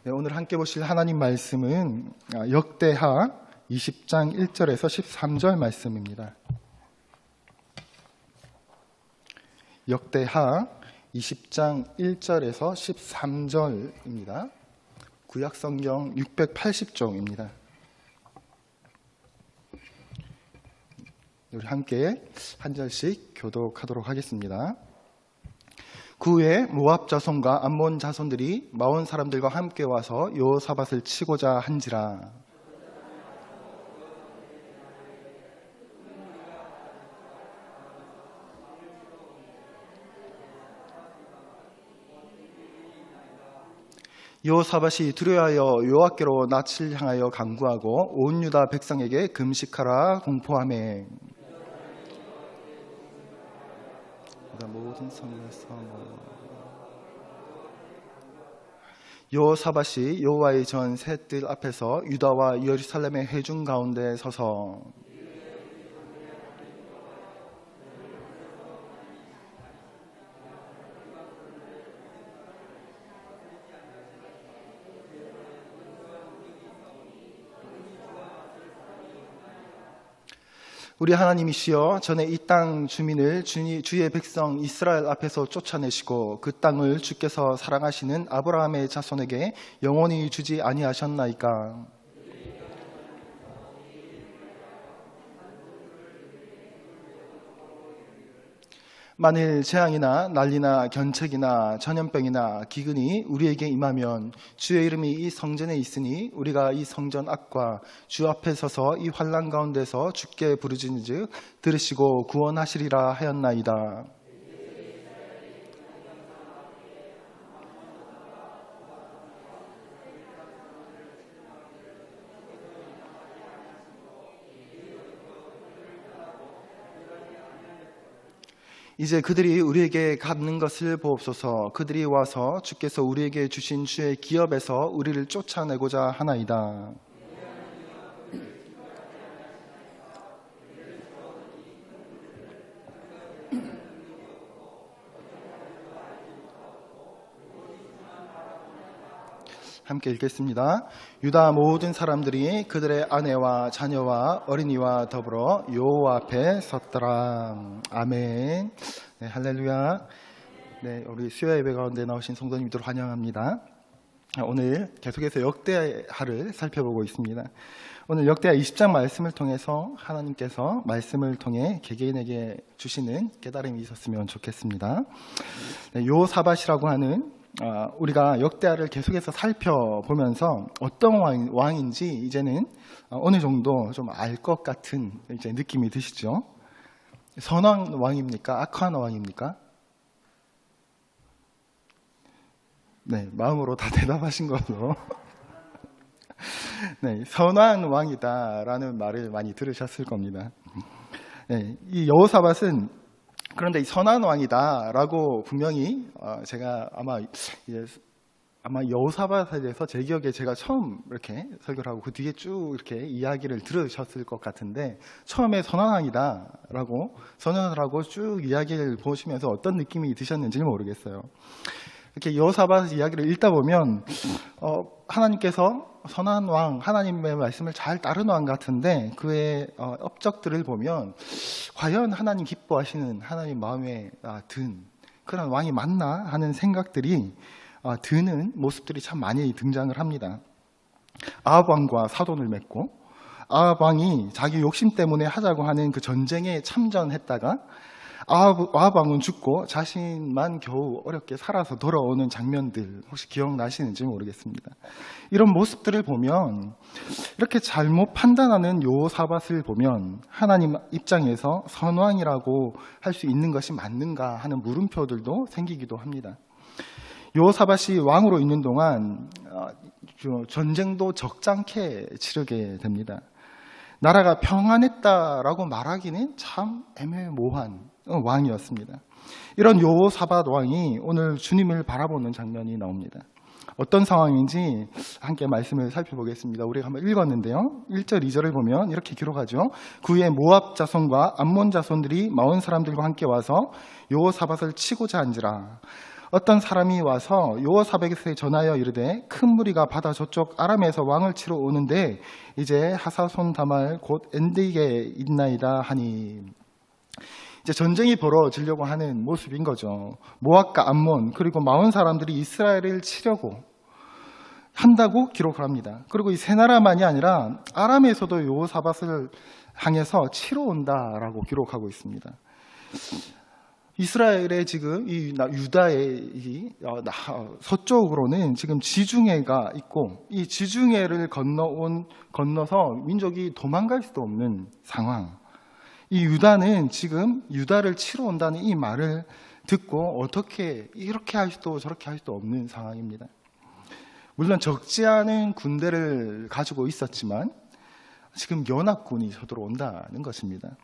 네, 오늘 함께 보실 하나님 말씀은 역대하 20장 1절에서 13절 말씀입니다. 역대하 20장 1절에서 13절입니다. 구약성경 680종입니다. 우리 함께 한 절씩 교독하도록 하겠습니다. 그 후에 모압 자손과 암몬 자손들이 마온 사람들과 함께 와서 여호사밧을 치고자 한지라. 여호사밧이 두려워하여 여호와께로 낯을 향하여 간구하고 온 유다 백성에게 금식하라 공포하매. 모든 성에서 여호사밧이 여호와의 전 셋들 앞에서 유다와 예루살렘의 회중 가운데 서서 우리 하나님이시여, 전에 이 땅 주민을 주의 백성 이스라엘 앞에서 쫓아내시고 그 땅을 주께서 사랑하시는 아브라함의 자손에게 영원히 주지 아니하셨나이까. 만일 재앙이나 난리나 견책이나 전염병이나 기근이 우리에게 임하면 주의 이름이 이 성전에 있으니 우리가 이 성전 앞과 주 앞에 서서 이 환난 가운데서 주께 부르짖은즉 들으시고 구원하시리라 하였나이다. 이제 그들이 우리에게 갚는 것을 보옵소서. 그들이 와서 주께서 우리에게 주신 주의 기업에서 우리를 쫓아내고자 하나이다. 함께 읽겠습니다. 유다 모든 사람들이 그들의 아내와 자녀와 어린이와 더불어 여호와 앞에 섰더라. 아멘. 네, 할렐루야. 네, 우리 수요 예배 가운데 나오신 성도님들 환영합니다. 오늘 계속해서 역대하를 살펴보고 있습니다. 오늘 역대하 20장 말씀을 통해서 하나님께서 말씀을 통해 개개인에게 주시는 깨달음이 있었으면 좋겠습니다. 네, 여호사밧이라고 하는 우리가 역대하를 계속해서 살펴보면서 어떤 왕인지 이제는 어느 정도 좀 알 것 같은 이제 느낌이 드시죠? 선한 왕입니까? 악한 왕입니까? 네, 마음으로 다 대답하신 걸로. 네, 선한 왕이다라는 말을 많이 들으셨을 겁니다. 네, 이 여호사밧은 그런데 이 선한 왕이다라고 분명히 제가 아마 여호사밧에 대해서 제 기억에 제가 처음 이렇게 설교를 하고 그 뒤에 쭉 이렇게 이야기를 들으셨을 것 같은데, 처음에 선한 왕이다라고 선언을 쭉 이야기를 보시면서 어떤 느낌이 드셨는지는 모르겠어요. 이렇게 여호사밧 이야기를 읽다 보면 하나님께서 선한 왕, 하나님의 말씀을 잘 따르는 왕 같은데 그의 업적들을 보면 과연 하나님 기뻐하시는 하나님 마음에 든 그런 왕이 맞나 하는 생각들이 드는 모습들이 참 많이 등장을 합니다. 아합 왕과 사돈을 맺고 아합 왕이 자기 욕심 때문에 하자고 하는 그 전쟁에 참전했다가 아합 왕은 죽고 자신만 겨우 어렵게 살아서 돌아오는 장면들 혹시 기억나시는지 모르겠습니다. 이런 모습들을 보면 이렇게 잘못 판단하는 여호사밧을 보면 하나님 입장에서 선왕이라고 할 수 있는 것이 맞는가 하는 물음표들도 생기기도 합니다. 여호사밧이 왕으로 있는 동안 전쟁도 적잖게 치르게 됩니다. 나라가 평안했다라고 말하기는 참 애매모호한 왕이었습니다. 이런 여호사밧 왕이 오늘 주님을 바라보는 장면이 나옵니다. 어떤 상황인지 함께 말씀을 살펴보겠습니다. 우리가 한번 읽었는데요, 1절 2절을 보면 이렇게 기록하죠. 그 후에 모압 자손과 암몬 자손들이 마온 사람들과 함께 와서 여호사밧을 치고자 한지라. 어떤 사람이 와서 여호사밧에 전하여 이르되 큰 무리가 바다 저쪽 아람에서 왕을 치러 오는데 이제 하사손 다말 곧 엔디게 있나이다 하니, 이제 전쟁이 벌어지려고 하는 모습인 거죠. 모압과 암몬 그리고 마온 사람들이 이스라엘을 치려고 한다고 기록을 합니다. 그리고 이 세 나라만이 아니라 아람에서도 여호사밧을 향해서 치러 온다라고 기록하고 있습니다. 이스라엘의 지금 이 유다의 서쪽으로는 지금 지중해가 있고, 이 지중해를 건너서 민족이 도망갈 수도 없는 상황. 이 유다는 지금 유다를 치러 온다는 이 말을 듣고 어떻게 이렇게 할 수도 저렇게 할 수도 없는 상황입니다. 물론 적지 않은 군대를 가지고 있었지만 지금 연합군이 쳐들어온다는 것입니다.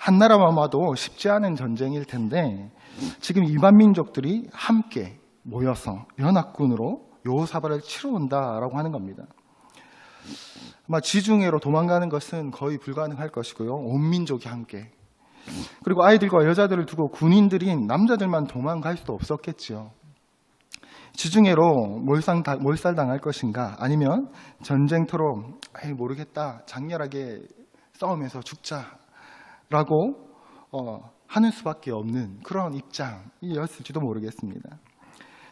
한 나라만 봐도 쉽지 않은 전쟁일 텐데 지금 이방 민족들이 함께 모여서 연합군으로 여호사밧을 치러 온다라고 하는 겁니다. 아마 지중해로 도망가는 것은 거의 불가능할 것이고요. 온 민족이 함께. 그리고 아이들과 여자들을 두고 군인들인 남자들만 도망갈 수도 없었겠지요. 지중해로 몰살당할 것인가, 아니면 전쟁터로 모르겠다, 장렬하게 싸우면서 죽자라고 하는 수밖에 없는 그런 입장이었을지도 모르겠습니다.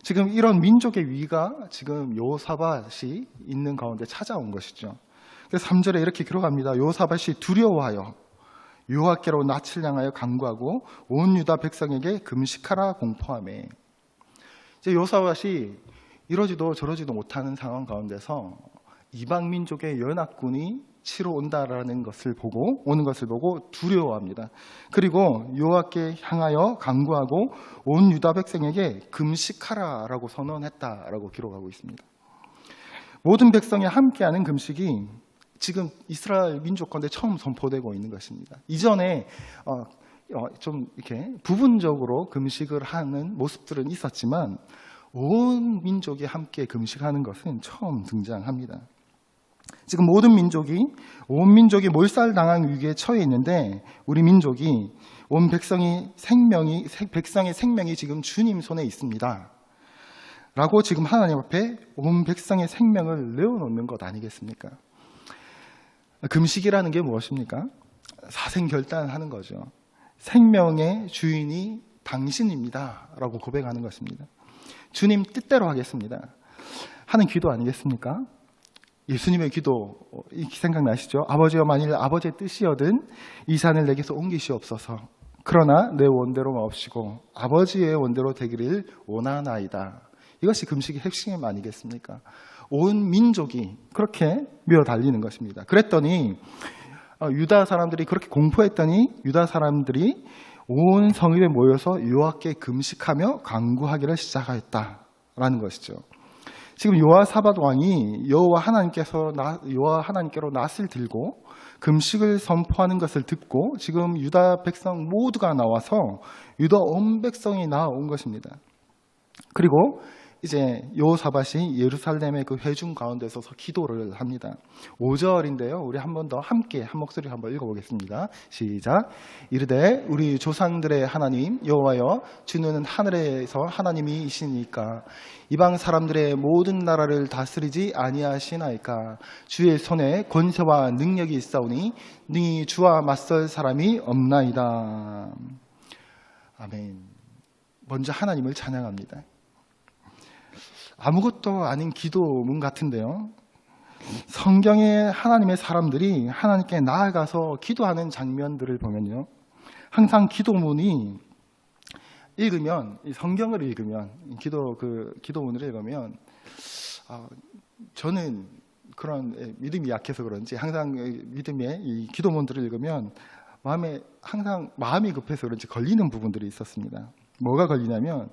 지금 이런 민족의 위가 지금 여호사밧이 있는 가운데 찾아온 것이죠. 그래서 3절에 이렇게 기록합니다. 여호사밧이 두려워하여 여호와께로 낯을 향하여 간구하고 온 유다 백성에게 금식하라 공포하매. 이제 여호사밧이 이러지도 저러지도 못하는 상황 가운데서 이방 민족의 연합군이 치러 온다라는 것을 보고 두려워합니다. 그리고 여호와께 향하여 간구하고 온 유다 백성에게 금식하라라고 선언했다라고 기록하고 있습니다. 모든 백성이 함께하는 금식이 지금 이스라엘 민족 가운데 처음 선포되고 있는 것입니다. 이전에 좀 이렇게 부분적으로 금식을 하는 모습들은 있었지만 온 민족이 함께 금식하는 것은 처음 등장합니다. 지금 온 민족이 몰살당한 위기에 처해 있는데 우리 민족이 온 백성의 생명이 지금 주님 손에 있습니다. 라고 지금 하나님 앞에 온 백성의 생명을 내어놓는 것 아니겠습니까? 금식이라는 게 무엇입니까? 사생결단하는 거죠. 생명의 주인이 당신입니다 라고 고백하는 것입니다. 주님 뜻대로 하겠습니다 하는 기도 아니겠습니까? 예수님의 기도 생각나시죠? 아버지여, 만일 아버지의 뜻이여든 이 산을 내게서 옮기시옵소서. 그러나 내 원대로 마옵시고 아버지의 원대로 되기를 원하나이다. 이것이 금식의 핵심 아니겠습니까? 온 민족이 그렇게 밀어달리는 것입니다. 그랬더니 유다 사람들이 그렇게 공포했더니 유다 사람들이 온 성읍에 모여서 여호와께 금식하며 간구하기를 시작하였다라는 것이죠. 지금 여호사밧 왕이 여호와 하나님께로 낫을 들고 금식을 선포하는 것을 듣고 지금 유다 백성 모두가 나와서 유다 온 백성이 나온 것입니다. 그리고 이제 여호사밧이 예루살렘의 그 회중 가운데 서서 기도를 합니다. 5절인데요. 우리 한 번 더 함께 한 목소리로 한번 읽어보겠습니다. 시작. 이르되 우리 조상들의 하나님 여호와여, 주는 하늘에서 하나님이시니까 이방 사람들의 모든 나라를 다스리지 아니하시나이까. 주의 손에 권세와 능력이 있사오니 능히 주와 맞설 사람이 없나이다. 아멘. 먼저 하나님을 찬양합니다. 아무것도 아닌 기도문 같은데요. 성경에 하나님의 사람들이 하나님께 나아가서 기도하는 장면들을 보면요, 항상 기도문이 읽으면, 성경을 읽으면, 기도문을 읽으면, 저는 그런 믿음이 약해서 그런지 항상 믿음의 이 기도문들을 읽으면 항상 마음이 급해서 그런지 걸리는 부분들이 있었습니다. 뭐가 걸리냐면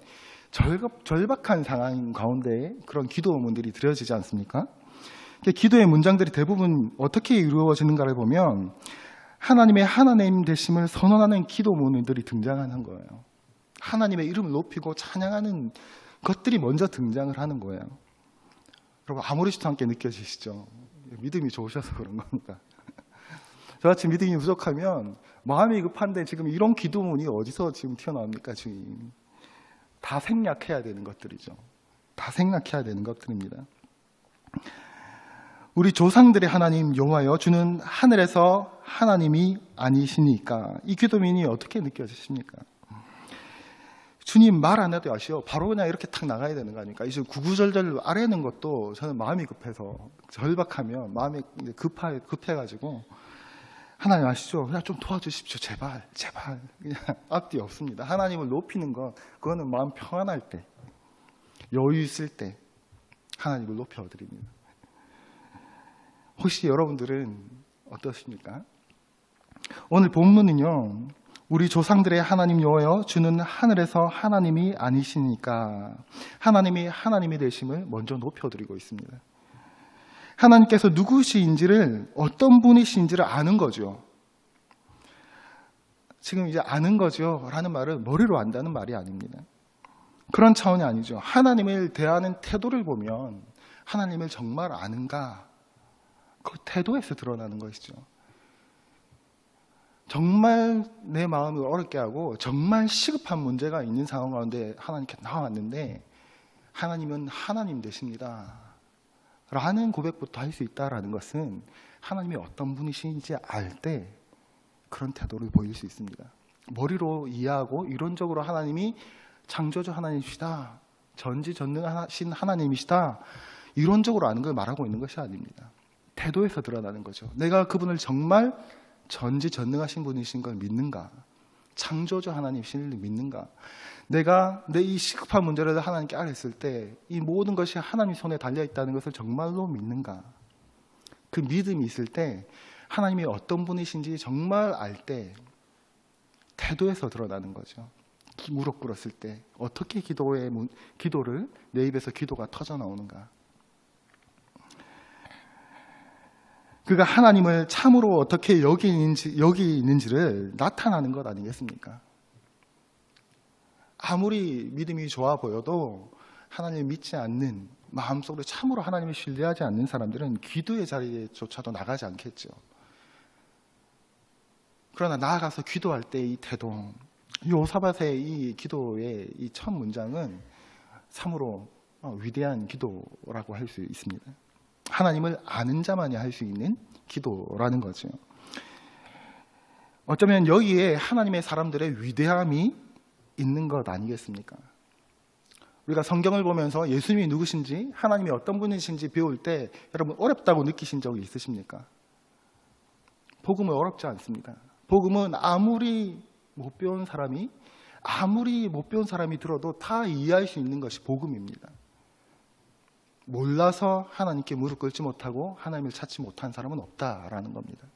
절박한 상황 가운데 그런 기도문들이 드려지지 않습니까? 기도의 문장들이 대부분 어떻게 이루어지는가를 보면 하나님의 하나님 되심을 선언하는 기도문들이 등장하는 거예요. 하나님의 이름을 높이고 찬양하는 것들이 먼저 등장을 하는 거예요. 여러분, 아무렇지도 않게 느껴지시죠? 믿음이 좋으셔서 그런 겁니다. 저같이 믿음이 부족하면 마음이 급한데 지금 이런 기도문이 어디서 지금 튀어나옵니까, 주님? 다 생략해야 되는 것들이죠. 다 생략해야 되는 것들입니다. 우리 조상들의 하나님 여호와여, 주는 하늘에서 하나님이 아니시니까. 이 기도민이 어떻게 느껴지십니까? 주님 말 안 해도 아시오. 바로 그냥 이렇게 탁 나가야 되는 거 아닙니까? 이제 구구절절 아뢰는 것도 저는 마음이 급해서, 절박하면 마음이 급해가지고, 하나님 아시죠? 그냥 좀 도와주십시오. 제발. 그냥 앞뒤 없습니다. 하나님을 높이는 건, 그거는 마음 평안할 때, 여유 있을 때 하나님을 높여드립니다. 혹시 여러분들은 어떠십니까? 오늘 본문은요, 우리 조상들의 하나님 여호와여, 주는 하늘에서 하나님이 아니시니까 하나님이 하나님이 되심을 먼저 높여드리고 있습니다. 하나님께서 누구신지를, 어떤 분이신지를 아는 거죠. 지금 이제 아는 거죠 라는 말은 머리로 안다는 말이 아닙니다. 그런 차원이 아니죠. 하나님을 대하는 태도를 보면 하나님을 정말 아는가, 그 태도에서 드러나는 것이죠. 정말 내 마음을 어렵게 하고 정말 시급한 문제가 있는 상황 가운데 하나님께 나왔는데 하나님은 하나님 되십니다 라는 고백부터 할 수 있다는 것은 하나님이 어떤 분이신지 알 때 그런 태도를 보일 수 있습니다. 머리로 이해하고 이론적으로 하나님이 창조주 하나님이시다, 전지전능하신 하나님이시다, 이론적으로 아는 걸 말하고 있는 것이 아닙니다. 태도에서 드러나는 거죠. 내가 그분을 정말 전지전능하신 분이신 걸 믿는가, 창조주 하나님이신 걸 믿는가, 내가 내 이 시급한 문제를 하나님께 아뢰었을 때 이 모든 것이 하나님 손에 달려있다는 것을 정말로 믿는가, 그 믿음이 있을 때 하나님이 어떤 분이신지 정말 알 때 태도에서 드러나는 거죠. 무릎 꿇었을 때 어떻게 기도를 내 입에서 기도가 터져 나오는가, 그가 하나님을 참으로 어떻게 여기는지를 나타나는 것 아니겠습니까? 아무리 믿음이 좋아 보여도 하나님을 믿지 않는, 마음속으로 참으로 하나님을 신뢰하지 않는 사람들은 기도의 자리에조차도 나가지 않겠죠. 그러나 나아가서 기도할 때 이 태도, 요사밧의 이 기도의 이 첫 문장은 참으로 위대한 기도라고 할 수 있습니다. 하나님을 아는 자만이 할 수 있는 기도라는 거죠. 어쩌면 여기에 하나님의 사람들의 위대함이 있는 것 아니겠습니까? 우리가 성경을 보면서 예수님이 누구신지, 하나님이 어떤 분이신지 배울 때 여러분 어렵다고 느끼신 적이 있으십니까? 복음은 어렵지 않습니다. 복음은 아무리 못 배운 사람이 들어도 다 이해할 수 있는 것이 복음입니다. 몰라서 하나님께 무릎 꿇지 못하고 하나님을 찾지 못한 사람은 없다라는 겁니다.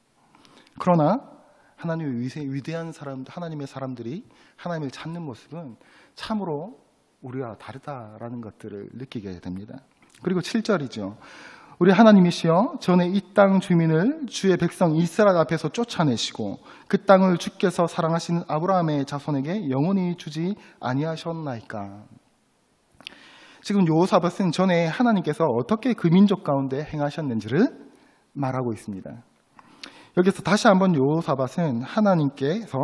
그러나 하나님의 위대한 하나님의 사람들이 하나님을 찾는 모습은 참으로 우리와 다르다라는 것들을 느끼게 됩니다. 그리고 7절이죠. 우리 하나님이시여, 전에 이 땅 주민을 주의 백성 이스라엘 앞에서 쫓아내시고 그 땅을 주께서 사랑하시는 아브라함의 자손에게 영원히 주지 아니하셨나이까. 지금 여호사밧은 전에 하나님께서 어떻게 그 민족 가운데 행하셨는지를 말하고 있습니다. 여기서 다시 한번 여호사밧은 하나님께서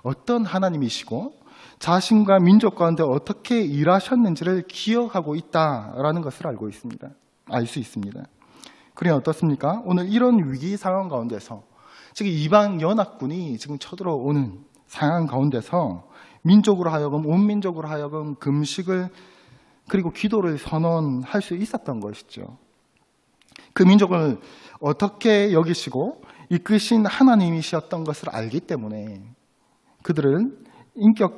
어떤 하나님이시고 자신과 민족 가운데 어떻게 일하셨는지를 기억하고 있다라는 것을 알 수 있습니다. 그래 어떻습니까? 오늘 이런 위기 상황 가운데서 지금 이방 연합군이 지금 쳐들어오는 상황 가운데서 온 민족으로 하여금 금식을 그리고 기도를 선언할 수 있었던 것이죠. 그 민족을 어떻게 여기시고 이끄신 하나님이셨던 것을 알기 때문에 그들을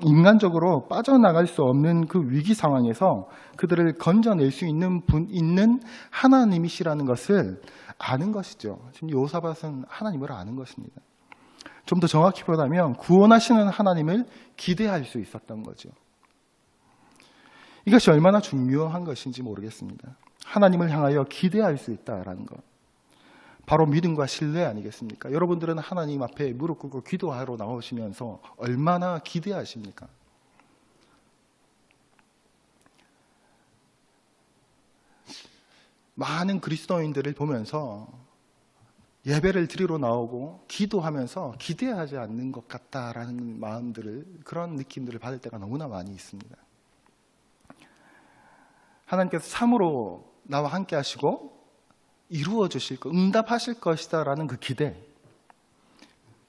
인간적으로 빠져나갈 수 없는 그 위기 상황에서 그들을 건져낼 수 있는 하나님이시라는 것을 아는 것이죠. 지금 여호사밧은 하나님을 아는 것입니다. 좀 더 정확히 보자면 구원하시는 하나님을 기대할 수 있었던 거죠. 이것이 얼마나 중요한 것인지 모르겠습니다. 하나님을 향하여 기대할 수 있다라는 것, 바로 믿음과 신뢰 아니겠습니까? 여러분들은 하나님 앞에 무릎 꿇고 기도하러 나오시면서 얼마나 기대하십니까? 많은 그리스도인들을 보면서 예배를 드리러 나오고 기도하면서 기대하지 않는 것 같다라는 그런 느낌들을 받을 때가 너무나 많이 있습니다. 하나님께서 참으로 나와 함께 하시고 이루어 주실 것, 응답하실 것이다 라는 그 기대,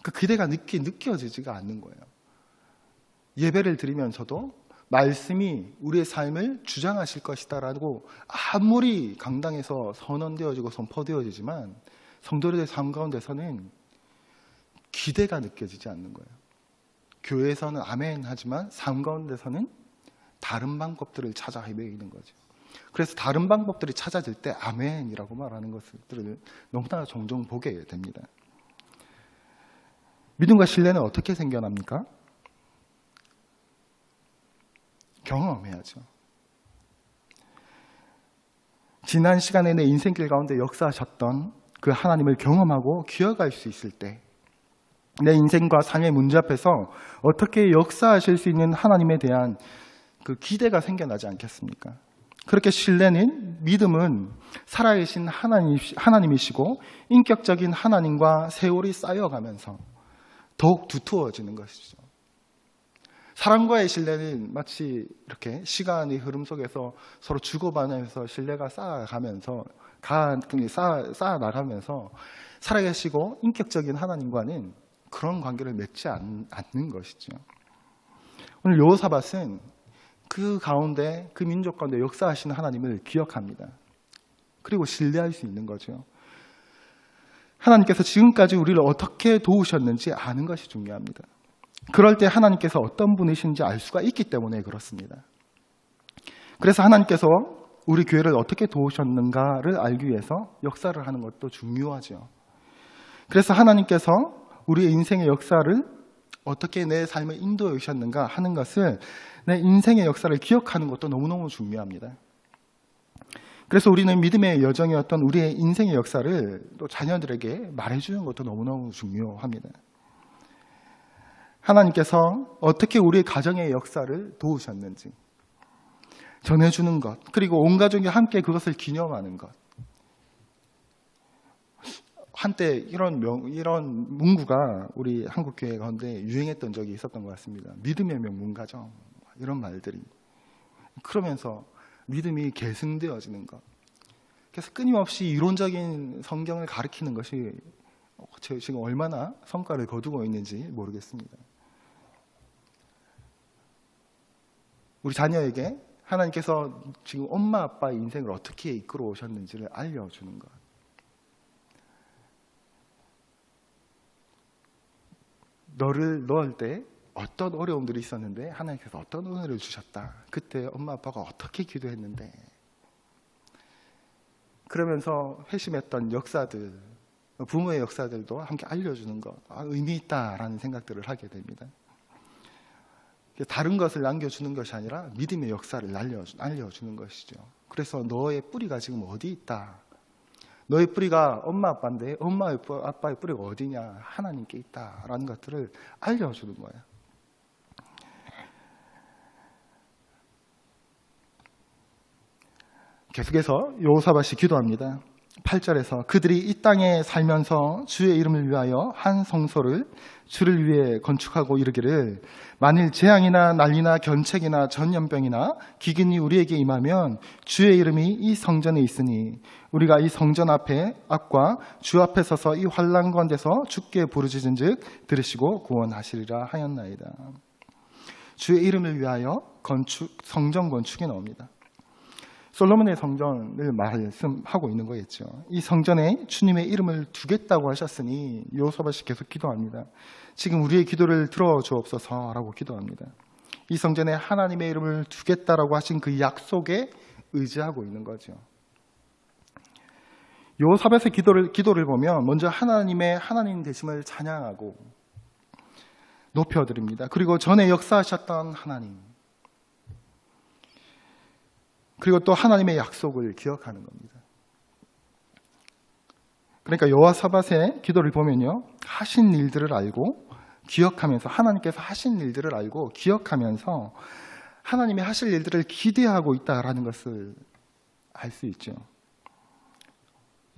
그 기대가 느껴지지가 않는 거예요. 예배를 드리면서도 말씀이 우리의 삶을 주장하실 것이다 라고 아무리 강당에서 선언되어지고 선포되어지지만 성도들의 삶 가운데서는 기대가 느껴지지 않는 거예요. 교회에서는 아멘 하지만 삶 가운데서는 다른 방법들을 찾아 헤매이는 거죠. 그래서 다른 방법들이 찾아질 때 아멘이라고 말하는 것들을 너무나 종종 보게 됩니다. 믿음과 신뢰는 어떻게 생겨납니까? 경험해야죠. 지난 시간에 내 인생길 가운데 역사하셨던 그 하나님을 경험하고 기억할 수 있을 때 내 인생과 삶의 문제 앞에서 어떻게 역사하실 수 있는 하나님에 대한 그 기대가 생겨나지 않겠습니까? 그렇게 신뢰는, 믿음은 살아계신 하나님이시고 인격적인 하나님과 세월이 쌓여가면서 더욱 두터워지는 것이죠. 사람과의 신뢰는 마치 이렇게 시간의 흐름 속에서 서로 주고받으면서 신뢰가 쌓아나가면서 살아계시고 인격적인 하나님과는 그런 관계를 맺지 않는 것이죠. 오늘 여호사밧은 그 가운데, 그 민족 가운데 역사하시는 하나님을 기억합니다. 그리고 신뢰할 수 있는 거죠. 하나님께서 지금까지 우리를 어떻게 도우셨는지 아는 것이 중요합니다. 그럴 때 하나님께서 어떤 분이신지 알 수가 있기 때문에 그렇습니다. 그래서 하나님께서 우리 교회를 어떻게 도우셨는가를 알기 위해서 역사를 하는 것도 중요하죠. 그래서 하나님께서 우리의 인생의 역사를 어떻게 내 삶을 인도해 오셨는가 하는 것을, 내 인생의 역사를 기억하는 것도 너무너무 중요합니다. 그래서 우리는 믿음의 여정이었던 우리의 인생의 역사를 또 자녀들에게 말해주는 것도 너무너무 중요합니다. 하나님께서 어떻게 우리의 가정의 역사를 도우셨는지 전해주는 것, 그리고 온 가족이 함께 그것을 기념하는 것. 한때 이런 문구가 우리 한국 교회 가운데 유행했던 적이 있었던 것 같습니다. 믿음의 명문가죠. 이런 말들이. 그러면서 믿음이 계승되어지는 것. 그래서 끊임없이 이론적인 성경을 가르치는 것이 지금 얼마나 성과를 거두고 있는지 모르겠습니다. 우리 자녀에게 하나님께서 지금 엄마 아빠의 인생을 어떻게 이끌어 오셨는지를 알려주는 것. 너를 넣을 때 어떤 어려움들이 있었는데 하나님께서 어떤 은혜를 주셨다. 그때 엄마 아빠가 어떻게 기도했는데. 그러면서 회심했던 역사들, 부모의 역사들도 함께 알려주는 것, 의미 있다라는 생각들을 하게 됩니다. 다른 것을 남겨주는 것이 아니라 믿음의 역사를 알려주는 것이죠. 그래서 너의 뿌리가 지금 어디 있다. 너의 뿌리가 엄마 아빠인데 엄마 아빠의 뿌리가 어디냐. 하나님께 있다라는 것들을 알려주는 거예요. 계속해서 여호사밧이 기도합니다. 8절에서 그들이 이 땅에 살면서 주의 이름을 위하여 한 성소를 주를 위해 건축하고 이르기를 만일 재앙이나 난리나 견책이나 전염병이나 기근이 우리에게 임하면 주의 이름이 이 성전에 있으니 우리가 이 성전 앞과 주 앞에 서서 이 환난 가운데서 주께 부르짖은즉 들으시고 구원하시리라 하였나이다. 주의 이름을 위하여 성전 건축이 나옵니다. 솔로몬의 성전을 말씀하고 있는 거겠죠. 이 성전에 주님의 이름을 두겠다고 하셨으니 여호사밧이 계속 기도합니다. 지금 우리의 기도를 들어주옵소서라고 기도합니다. 이 성전에 하나님의 이름을 두겠다라고 하신 그 약속에 의지하고 있는 거죠. 여호사밧의 기도를 보면 먼저 하나님의 하나님 되심을 찬양하고 높여드립니다. 그리고 전에 역사하셨던 하나님, 그리고 또 하나님의 약속을 기억하는 겁니다. 그러니까 여호사밧의 기도를 보면요, 하신 일들을 알고 기억하면서, 하나님께서 하신 일들을 알고 기억하면서 하나님이 하실 일들을 기대하고 있다라는 것을 알 수 있죠.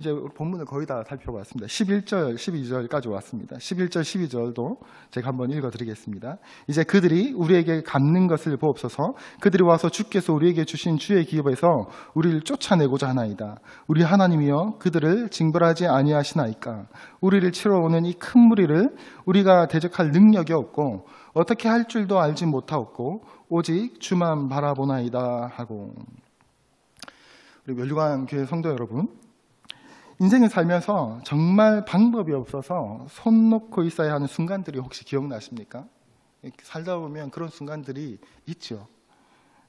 이제 본문을 거의 다 살펴봤습니다. 11절, 12절까지 왔습니다. 11절, 12절도 제가 한번 읽어드리겠습니다. 이제 그들이 우리에게 갚는 것을 보옵소서. 그들이 와서 주께서 우리에게 주신 주의 기업에서 우리를 쫓아내고자 하나이다. 우리 하나님이여 그들을 징벌하지 아니하시나이까. 우리를 치러 오는 이 큰 무리를 우리가 대적할 능력이 없고 어떻게 할 줄도 알지 못하옵고 오직 주만 바라보나이다 하고. 우리 멸류관 교회 성도 여러분, 인생을 살면서 정말 방법이 없어서 손 놓고 있어야 하는 순간들이 혹시 기억나십니까? 살다 보면 그런 순간들이 있죠.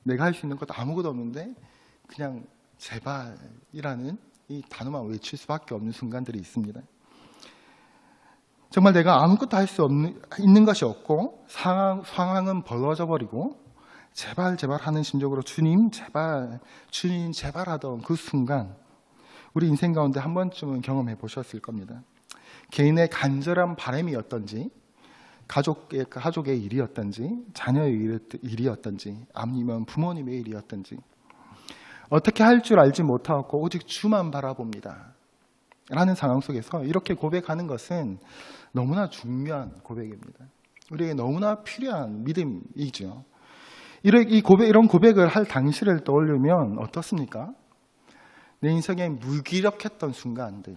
내가 할 수 있는 것도 아무것도 없는데 그냥 제발이라는 이 단어만 외칠 수밖에 없는 순간들이 있습니다. 정말 내가 아무것도 할 수 있는 것이 없고 상황은 벌어져 버리고 제발 하는 심정으로 주님 제발 하던 그 순간, 우리 인생 가운데 한 번쯤은 경험해 보셨을 겁니다. 개인의 간절한 바람이었던지, 가족의 일이었던지, 자녀의 일이었던지, 아니면 부모님의 일이었던지, 어떻게 할 줄 알지 못하고 오직 주만 바라봅니다 라는 상황 속에서 이렇게 고백하는 것은 너무나 중요한 고백입니다. 우리에게 너무나 필요한 믿음이죠. 이런 고백을 할 당시를 떠올리면 어떻습니까? 내 인생에 무기력했던 순간들,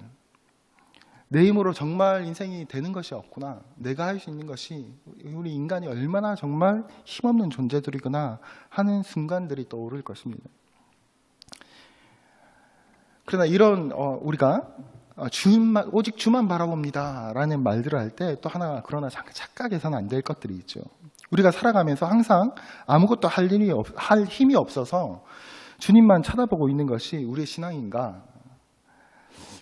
내 힘으로 정말 인생이 되는 것이 없구나, 내가 할 수 있는 것이, 우리 인간이 얼마나 정말 힘없는 존재들이구나 하는 순간들이 떠오를 것입니다. 그러나 이런 우리가 오직 주만 바라봅니다 라는 말들을 할 때 또 하나, 그러나 착각해서는 안 될 것들이 있죠. 우리가 살아가면서 항상 아무것도 할 힘이 없어서 주님만 쳐다보고 있는 것이 우리의 신앙인가?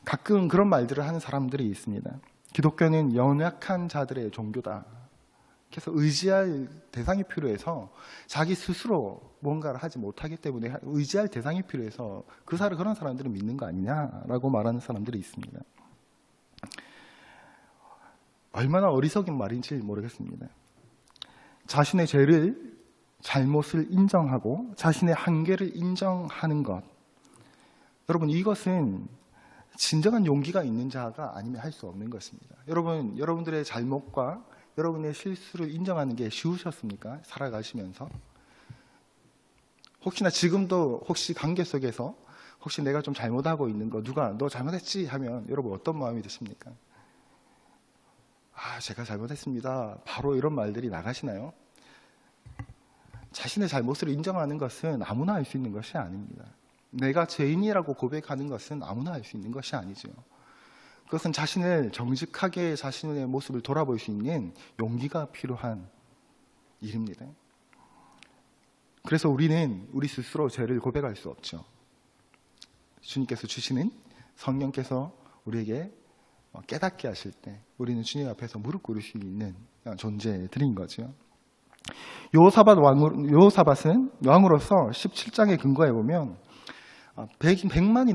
가끔 그런 말들을 하는 사람들이 있습니다. 기독교는 연약한 자들의 종교다. 그래서 의지할 대상이 필요해서 자기 스스로 뭔가를 하지 못하기 때문에 의지할 대상이 필요해서 그런 사람들은 믿는 거 아니냐라고 말하는 사람들이 있습니다. 얼마나 어리석은 말인지 모르겠습니다. 자신의 죄를, 잘못을 인정하고 자신의 한계를 인정하는 것, 여러분, 이것은 진정한 용기가 있는 자가 아니면 할 수 없는 것입니다. 여러분들의 잘못과 여러분의 실수를 인정하는 게 쉬우셨습니까? 살아가시면서 혹시나 지금도 혹시 관계 속에서 혹시 내가 좀 잘못하고 있는 거, 누가 너 잘못했지 하면 여러분 어떤 마음이 드십니까? 제가 잘못했습니다, 바로 이런 말들이 나가시나요? 자신의 잘못을 인정하는 것은 아무나 할 수 있는 것이 아닙니다. 내가 죄인이라고 고백하는 것은 아무나 할 수 있는 것이 아니죠. 그것은 자신을 정직하게 자신의 모습을 돌아볼 수 있는 용기가 필요한 일입니다. 그래서 우리는 우리 스스로 죄를 고백할 수 없죠. 주님께서 주시는 성령께서 우리에게 깨닫게 하실 때 우리는 주님 앞에서 무릎 꿇을 수 있는 존재들인 거죠. 여호사밧은 왕으로서 17장에 근거해 보면 100만이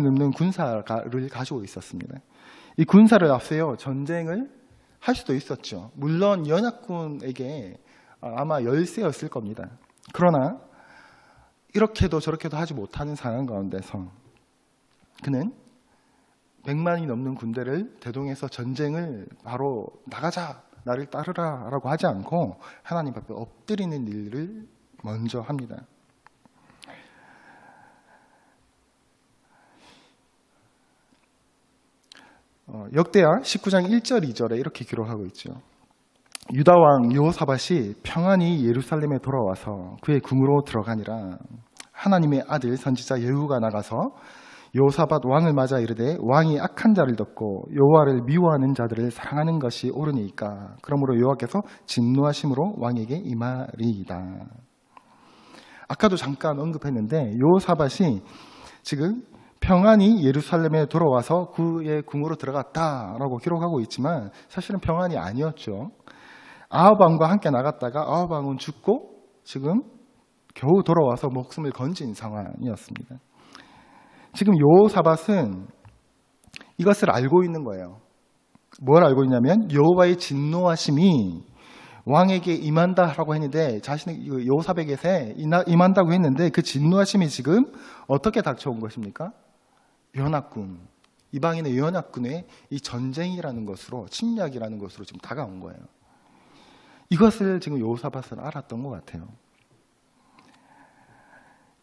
넘는 군사를 가지고 있었습니다. 이 군사를 앞세워 전쟁을 할 수도 있었죠. 물론 연합군에게 아마 열세였을 겁니다. 그러나 이렇게도 저렇게도 하지 못하는 상황 가운데서 그는 100만이 넘는 군대를 대동해서 전쟁을 바로 나가자, 나를 따르라 라고 하지 않고 하나님 앞에 엎드리는 일을 먼저 합니다. 역대하 19장 1절 2절에 이렇게 기록하고 있죠. 유다왕 여호사밧이 평안히 예루살렘에 돌아와서 그의 궁으로 들어가니라. 하나님의 아들 선지자 예후가 나가서 여호사밧 왕을 맞아 이르되 왕이 악한 자를 덮고 여호와를 미워하는 자들을 사랑하는 것이 옳으니까 그러므로 여호와께서 진노하심으로 왕에게 임하리이다. 아까도 잠깐 언급했는데 여호사밧이 지금 평안히 예루살렘에 돌아와서 그의 궁으로 들어갔다라고 기록하고 있지만 사실은 평안이 아니었죠. 아합 왕과 함께 나갔다가 아합 왕은 죽고 지금 겨우 돌아와서 목숨을 건진 상황이었습니다. 지금 여호사밧은 이것을 알고 있는 거예요. 뭘 알고 있냐면 여호와의 진노하심이 왕에게 임한다라고 했는데 자신의 여호사밧에게 임한다고 했는데 그 진노하심이 지금 어떻게 닥쳐온 것입니까? 연합군, 이방인의 연합군의 이 전쟁이라는 것으로, 침략이라는 것으로 지금 다가온 거예요. 이것을 지금 여호사밧은 알았던 것 같아요.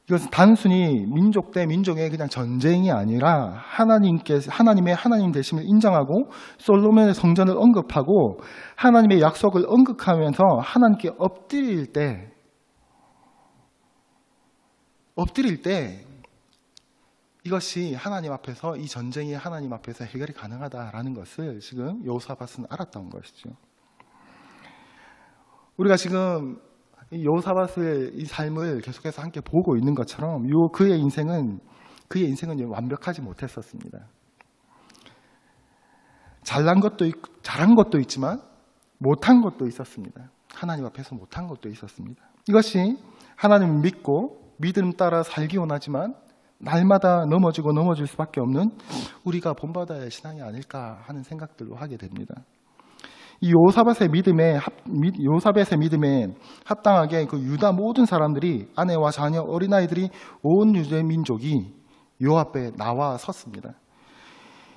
이것은 단순히 민족 대 민족의 그냥 전쟁이 아니라 하나님의 하나님 되심을 인정하고 솔로몬의 성전을 언급하고 하나님의 약속을 언급하면서 하나님께 엎드릴 때 이것이 하나님 앞에서, 이 전쟁이 하나님 앞에서 해결이 가능하다라는 것을 지금 여호사밧은 알았던 것이죠. 우리가 지금 여호사밧의 이 삶을 계속해서 함께 보고 있는 것처럼 그의 인생은 완벽하지 못했었습니다. 잘난 것도 있고 잘한 것도 있지만 못한 것도 있었습니다. 하나님 앞에서 못한 것도 있었습니다. 이것이 하나님을 믿고 믿음 따라 살기 원하지만 날마다 넘어질 수밖에 없는 우리가 본받아야 할 신앙이 아닐까 하는 생각들로 하게 됩니다. 이 여호사밧의 믿음에 합당하게 그 유다 모든 사람들이, 아내와 자녀, 어린아이들이, 온 유대 민족이 요 앞에 나와 섰습니다.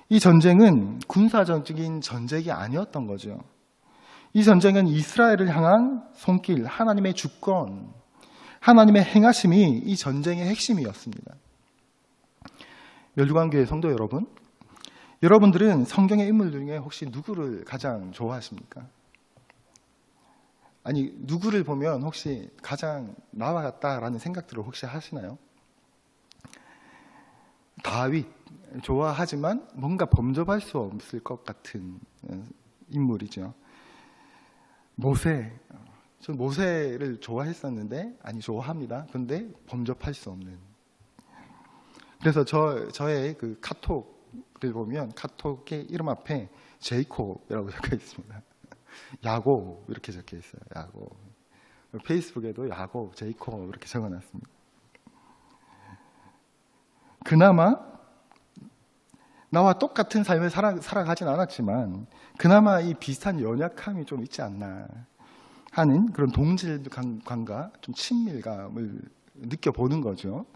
이 전쟁은 군사적인 전쟁이 아니었던 거죠. 이 전쟁은 이스라엘을 향한 손길, 하나님의 주권, 하나님의 행하심이 이 전쟁의 핵심이었습니다. 멸류관교회 성도 여러분, 여러분들은 성경의 인물 중에 혹시 누구를 가장 좋아하십니까? 아니, 누구를 보면 혹시 가장 나와 같다라는 생각들을 혹시 하시나요? 다윗 좋아하지만 뭔가 범접할 수 없을 것 같은 인물이죠. 모세, 전 모세를 좋아했었는데, 좋아합니다. 근데 범접할 수 없는. 그래서 저의 그 카톡을 보면 카톡의 이름 앞에 제이콥이라고 적혀 있습니다. 야곱 이렇게 적혀 있어요. 야곱. 페이스북에도 야곱, 제이콥 이렇게 적어놨습니다. 그나마 나와 똑같은 삶을 살아가진 않았지만 그나마 이 비슷한 연약함이 좀 있지 않나 하는 그런 동질감과 좀 친밀감을 느껴보는 거죠.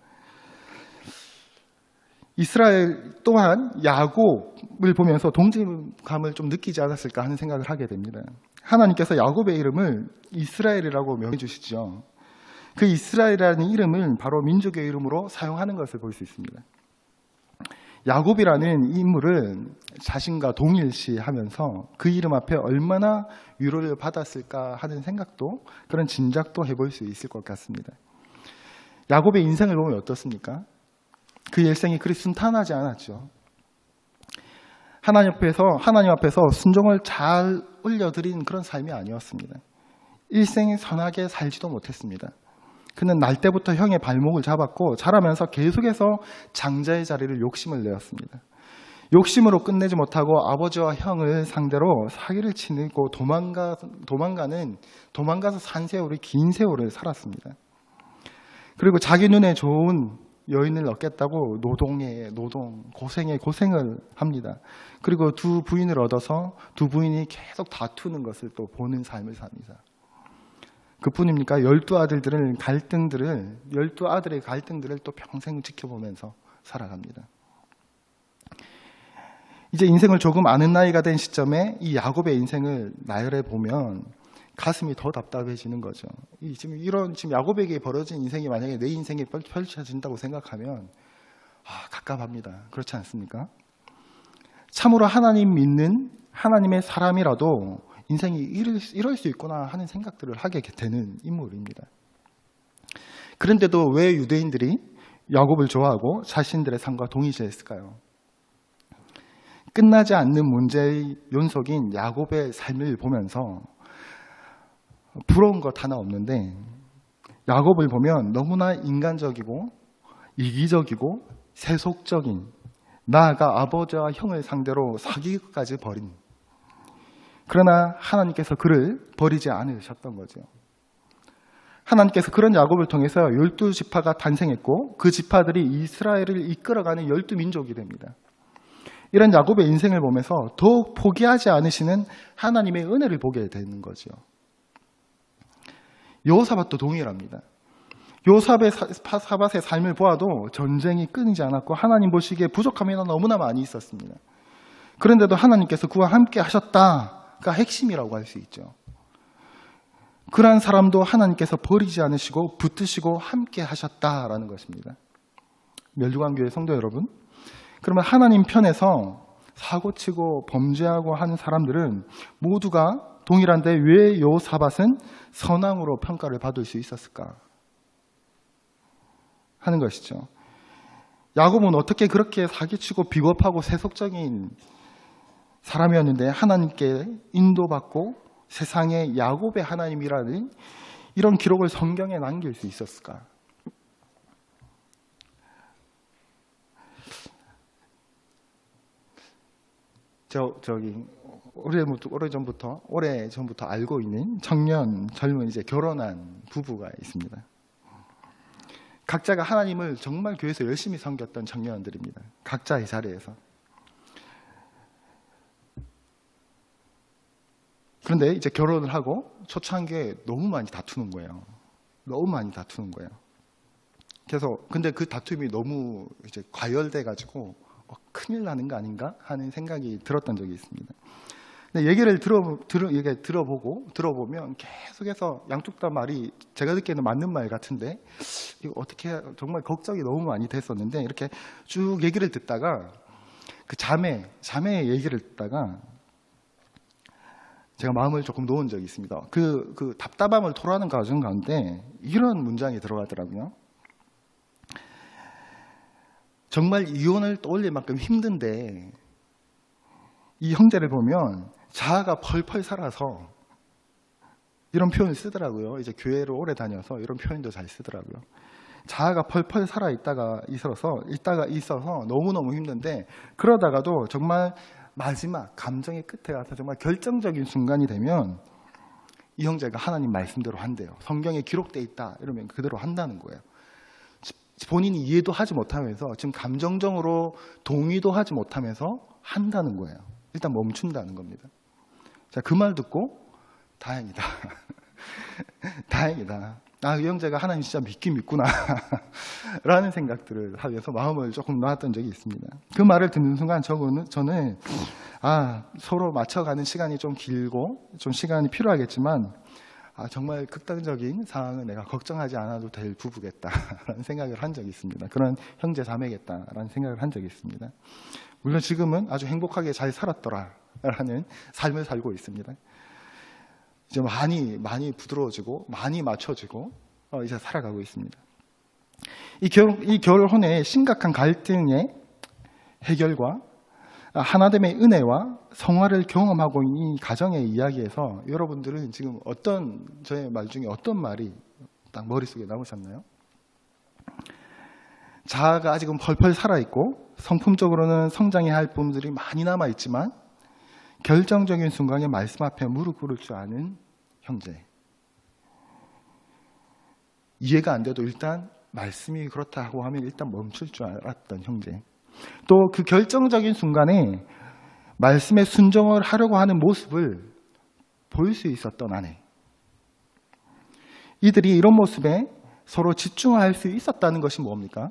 이스라엘 또한 야곱을 보면서 동질감을 좀 느끼지 않았을까 하는 생각을 하게 됩니다. 하나님께서 야곱의 이름을 이스라엘이라고 명해 주시죠. 그 이스라엘이라는 이름은 바로 민족의 이름으로 사용하는 것을 볼 수 있습니다. 야곱이라는 인물을 자신과 동일시하면서 그 이름 앞에 얼마나 위로를 받았을까 하는 생각도, 그런 짐작도 해볼 수 있을 것 같습니다. 야곱의 인생을 보면 어떻습니까? 그 일생이 그리 순탄하지 않았죠. 하나님 앞에서 순종을 잘 올려드린 그런 삶이 아니었습니다. 일생에 선하게 살지도 못했습니다. 그는 날 때부터 형의 발목을 잡았고 자라면서 계속해서 장자의 자리를 욕심을 내었습니다. 욕심으로 끝내지 못하고 아버지와 형을 상대로 사기를 치고 도망가서 산 세월이 긴 세월을 살았습니다. 그리고 자기 눈에 좋은 여인을 얻겠다고 고생을 합니다. 그리고 두 부인을 얻어서 두 부인이 계속 다투는 것을 또 보는 삶을 삽니다. 그뿐입니까? 12아들의 갈등들을 또 평생 지켜보면서 살아갑니다. 이제 인생을 조금 아는 나이가 된 시점에 이 야곱의 인생을 나열해 보면 가슴이 더 답답해지는 거죠. 지금 야곱에게 벌어진 인생이 만약에 내 인생에 펼쳐진다고 생각하면 갑갑합니다. 그렇지 않습니까? 참으로 하나님 믿는 하나님의 사람이라도 인생이 이럴 수 있구나 하는 생각들을 하게 되는 인물입니다. 그런데도 왜 유대인들이 야곱을 좋아하고 자신들의 삶과 동의시했을까요? 끝나지 않는 문제의 연속인 야곱의 삶을 보면서 부러운 것 하나 없는데, 야곱을 보면 너무나 인간적이고 이기적이고 세속적인, 나아가 아버지와 형을 상대로 사기까지 벌인, 그러나 하나님께서 그를 버리지 않으셨던 거죠. 하나님께서 그런 야곱을 통해서 12지파가 탄생했고 그 지파들이 이스라엘을 이끌어가는 12민족이 됩니다. 이런 야곱의 인생을 보면서 더욱 포기하지 않으시는 하나님의 은혜를 보게 되는 거죠. 여호사밧도 동일합니다. 요사밧의 삶을 보아도 전쟁이 끊이지 않았고 하나님 보시기에 부족함이 너무나 많이 있었습니다. 그런데도 하나님께서 그와 함께 하셨다가 핵심이라고 할 수 있죠. 그러한 사람도 하나님께서 버리지 않으시고 붙드시고 함께 하셨다라는 것입니다. 멸류관교회 성도 여러분, 그러면 하나님 편에서 사고치고 범죄하고 하는 사람들은 모두가 동일한데 왜 요사밧은 선왕으로 평가를 받을 수 있었을까 하는 것이죠. 야곱은 어떻게 그렇게 사기치고 비겁하고 세속적인 사람이었는데 하나님께 인도받고 세상의 야곱의 하나님이라는 이런 기록을 성경에 남길 수 있었을까? 오래전부터 알고 있는 젊은 이제 결혼한 부부가 있습니다. 각자가 하나님을 정말 교회에서 열심히 섬겼던 청년들입니다. 각자의 자리에서. 그런데 이제 결혼을 하고 초창기에 너무 많이 다투는 거예요. 그래서 근데 그 다툼이 너무 이제 과열돼-가지고 큰일 나는 거 아닌가 하는 생각이 들었던 적이 있습니다. 근데 얘기를 들어보면 계속해서 양쪽 다 말이 제가 듣기에는 맞는 말 같은데 이거 어떻게 정말 걱정이 너무 많이 됐었는데 이렇게 쭉 얘기를 듣다가 그 자매의 얘기를 듣다가 제가 마음을 조금 놓은 적이 있습니다. 그 답답함을 토로하는 과정 가운데 이런 문장이 들어가더라고요. 정말 이혼을 떠올릴 만큼 힘든데 이 형제를 보면 자아가 펄펄 살아서 이런 표현을 쓰더라고요. 이제 교회를 오래 다녀서 이런 표현도 잘 쓰더라고요. 자아가 펄펄 살아 있다가 있어서 너무너무 힘든데 그러다가도 정말 마지막 감정의 끝에 가서 정말 결정적인 순간이 되면 이 형제가 하나님 말씀대로 한대요. 성경에 기록되어 있다 이러면 그대로 한다는 거예요. 본인이 이해도 하지 못하면서 지금 감정적으로 동의도 하지 못하면서 한다는 거예요. 일단 멈춘다는 겁니다. 자, 그 말 듣고 다행이다. 다행이다. 이 형제가 하나님 진짜 믿긴 믿구나 라는 생각들을 하면서 마음을 조금 놓았던 적이 있습니다. 그 말을 듣는 순간 저는 서로 맞춰가는 시간이 좀 길고 좀 시간이 필요하겠지만 정말 극단적인 상황은 내가 걱정하지 않아도 될 부부겠다라는 생각을 한 적이 있습니다. 그런 형제 자매겠다라는 생각을 한 적이 있습니다. 물론 지금은 아주 행복하게 잘 살았더라라는 삶을 살고 있습니다. 이제 많이 부드러워지고 많이 맞춰지고 이제 살아가고 있습니다. 이 결혼의 심각한 갈등의 해결과 하나됨의 은혜와 성화를 경험하고 있는 이 가정의 이야기에서 여러분들은 지금 저의 말 중에 어떤 말이 딱 머릿속에 남으셨나요? 자아가 아직은 펄펄 살아있고 성품적으로는 성장해야 할 부분들이 많이 남아있지만 결정적인 순간에 말씀 앞에 무릎 꿇을 줄 아는 형제. 이해가 안 돼도 일단 말씀이 그렇다고 하면 일단 멈출 줄 알았던 형제. 또 그 결정적인 순간에 말씀에 순종을 하려고 하는 모습을 볼 수 있었던 아내. 이들이 이런 모습에 서로 집중할 수 있었다는 것이 뭡니까?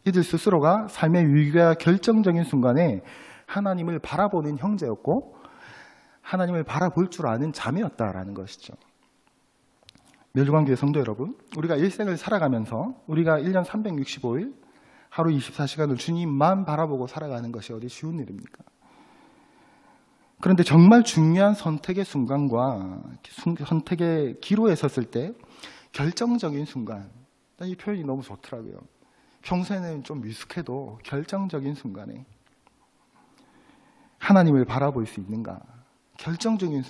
이들 스스로가 삶의 위기와 결정적인 순간에 하나님을 바라보는 형제였고 하나님을 바라볼 줄 아는 자매였다라는 것이죠. 멸류관교회 성도 여러분, 우리가 일생을 살아가면서 우리가 1년 365일 하루 24시간을 주님만 바라보고 살아가는 것이 어디 쉬운 일입니까? 그런데 정말 중요한 선택의 순간과 선택의 기로에 섰을 때 결정적인 순간, 이 표현이 너무 좋더라고요. 평소에는 좀 미숙해도 결정적인 순간에 하나님을 바라볼 수 있는가? 결정적인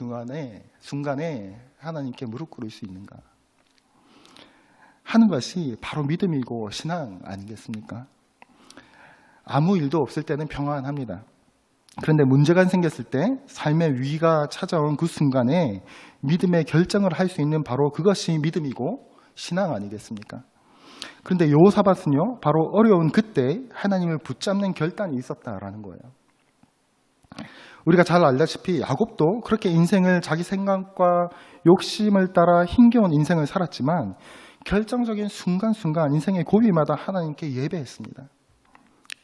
순간에 하나님께 무릎 꿇을 수 있는가? 하는 것이 바로 믿음이고 신앙 아니겠습니까? 아무 일도 없을 때는 평안합니다. 그런데 문제가 생겼을 때 삶의 위기가 찾아온 그 순간에 믿음의 결정을 할 수 있는 바로 그것이 믿음이고 신앙 아니겠습니까? 그런데 여호사밧은요, 바로 어려운 그때 하나님을 붙잡는 결단이 있었다라는 거예요. 우리가 잘 알다시피 야곱도 그렇게 인생을 자기 생각과 욕심을 따라 힘겨운 인생을 살았지만 결정적인 순간순간 인생의 고비마다 하나님께 예배했습니다.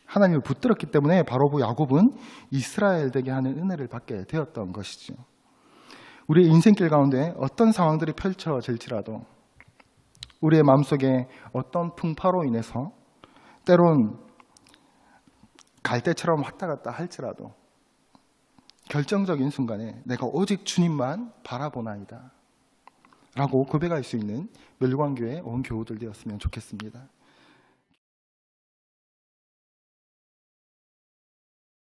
하나님을 붙들었기 때문에 바로 야곱은 이스라엘 되게 하는 은혜를 받게 되었던 것이죠. 우리의 인생길 가운데 어떤 상황들이 펼쳐질지라도 우리의 마음속에 어떤 풍파로 인해서 때론 갈대처럼 왔다 갔다 할지라도 결정적인 순간에 내가 오직 주님만 바라보나이다 라고 고백할 수 있는 멸관교회 온 교우들 되었으면 좋겠습니다.